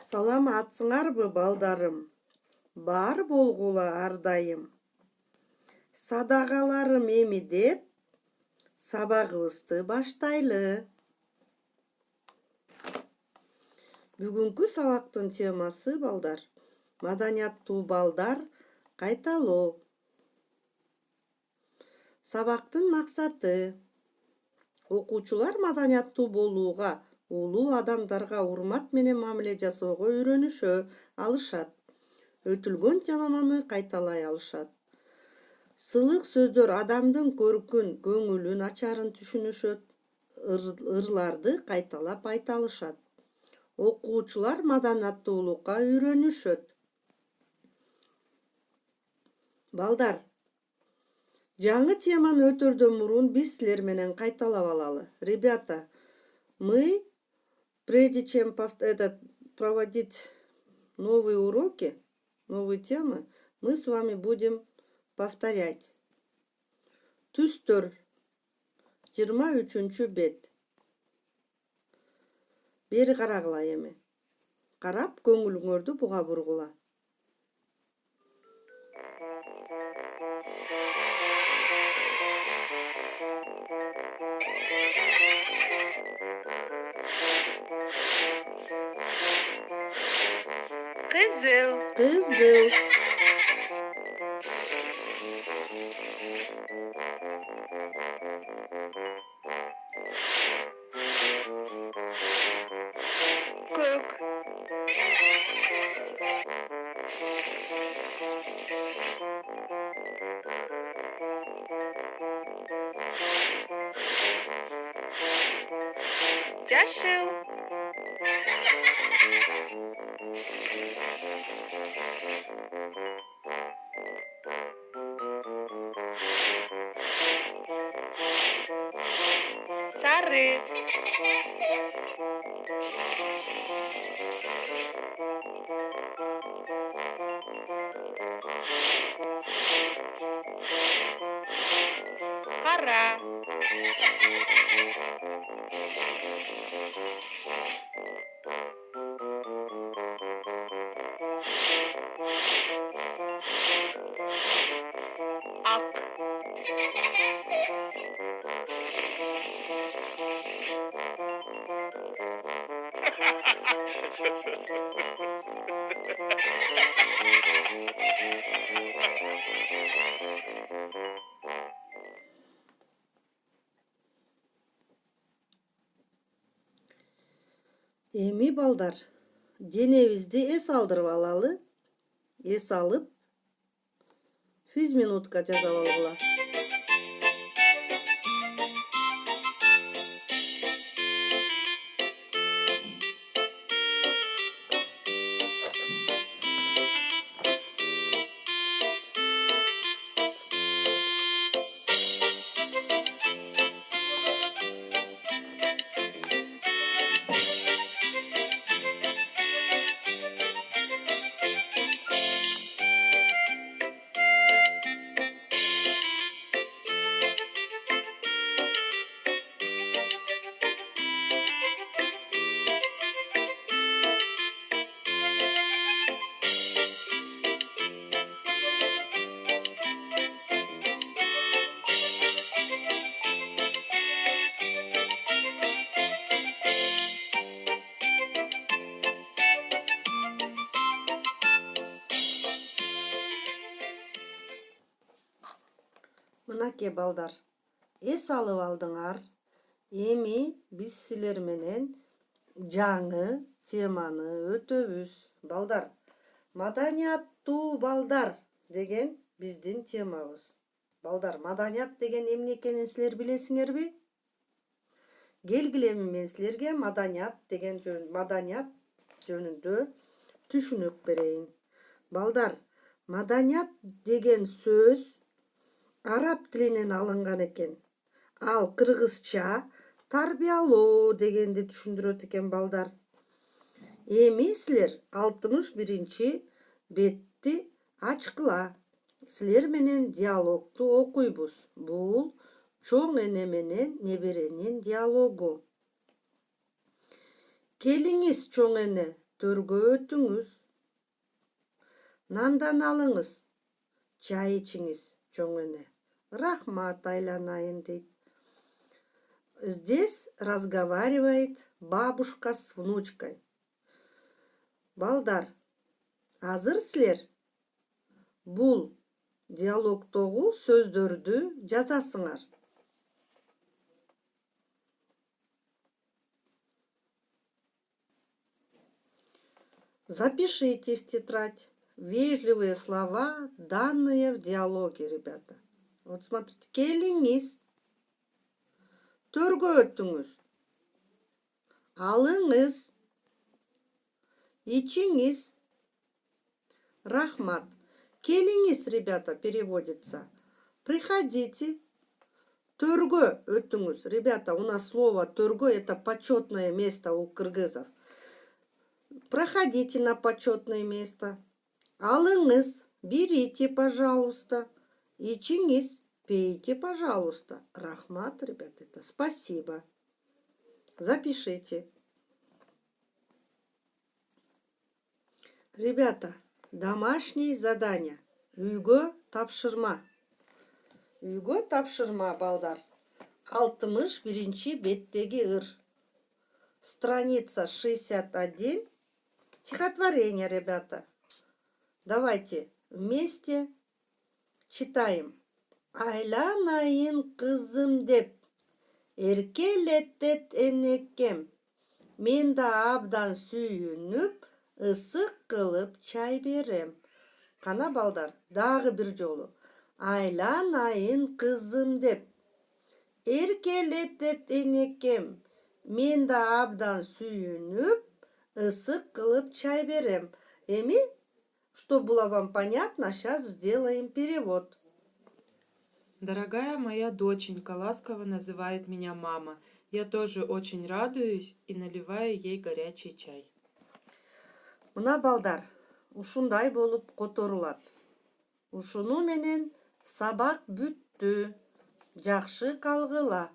Саламатсыңарбы, балдарым? Бар болгула ар дайым. Садагаларым эми деп, сабагыбызды баштайлы. Бүгүнкү сабактын темасы, балдар, маданияттуу балдар кайталоо. Сабактын максаты: окуучулар маданияттуу болууга, улуу адамдарга урмат менен мамиле жасоого үйрөнүшө алышат. Өтүлгөн жанаманы кайталай алышат. Сылык сөздөр адамдын көркүн, көңүлүн ачарын түшүнүшөт. Ырларды кайталап айта алышат. Окуучулар маданияттуулукка үйрөнүшөт. Балдар, жаңы теманы өтөрдөн мурун биз силер менен кайталап алалы. Ребята, прежде чем проводить новые уроки, новые темы, мы с вами будем повторять. Түстөр 23 бет. Бери карагыла эми. Карап көңүлүңөрдү буга бургула. Кызыл. Кызыл. Көк. Жашыл. Сары. Кара. Ак. Эми, балдар, денебизди эс алдырып алалы. Эс алып, физминутка жасап алгыла. Мынакей, балдар, эс алып алдыңар. Эми биз силер менен жаңы теманы өтөбүз. Балдар, маданияттуу балдар деген биздин темабыз. Балдар, маданият деген эмне экенин силер билесиңерби? Келгиле мен силерге маданият жөнүндө түшүнүк берейин. Балдар, маданият деген сөз араб тилинен алынган экен. Ал кыргызча тарбиялоо дегенди түшүндүрөт экен, балдар. Эми силер 61 бетти ачкыла. Силер менен диалогду окуйбуз. Бул чоң эне менен неберенин диалогу. Келиңиз, чоң эне, Төргө өтүңүз. Нандан алыңыз. Чай ичиңиз чоң эне. Рахмат, айланайын дейт. Здесь разговаривает бабушка с внучкой. Балдар, азыр силер бул диалогтогу сөздөрдү жазасыңар. Запишите в тетрадь вежливые слова, данные в диалоге, ребята. Вот смотрите, келиңиз, төргө өтүңүз, алыңыз, ичиңиз, рахмат. Келиңиз, ребята, переводится. Приходите, төргө өтүңүз. Ребята, у нас слово төргө это почетное место у кыргызов. Проходите на почетное место. Алыңыз, берите, пожалуйста. Ичиңиз, пейте, пожалуйста. Рахмат, ребята, это спасибо. Запишите. Ребята, домашние задания. Үйгө тапшырма. Үйгө тапшырма, балдар. 61-ші беттеги ыр. Страница 61. Стихотворение, ребята. Давайте вместе читаем. Айланайын кызым деп, эркелеттет энекем. Мен да абдан сүйүнүп, ысык кылып чай берем. Кана балдар, дагы бир жолу. Айланайын кызым деп, эркелеттет энекем. Мен да абдан сүйүнүп, ысык кылып чай берем. Эми, чтобы было вам понятно, сейчас сделаем перевод. Дорогая моя доченька ласково называет меня мама. Я тоже очень радуюсь и наливаю ей горячий чай. Мына балдар, ушундай болуп которулат. Ушуну менен сабак бүттү. Жакшы калгыла.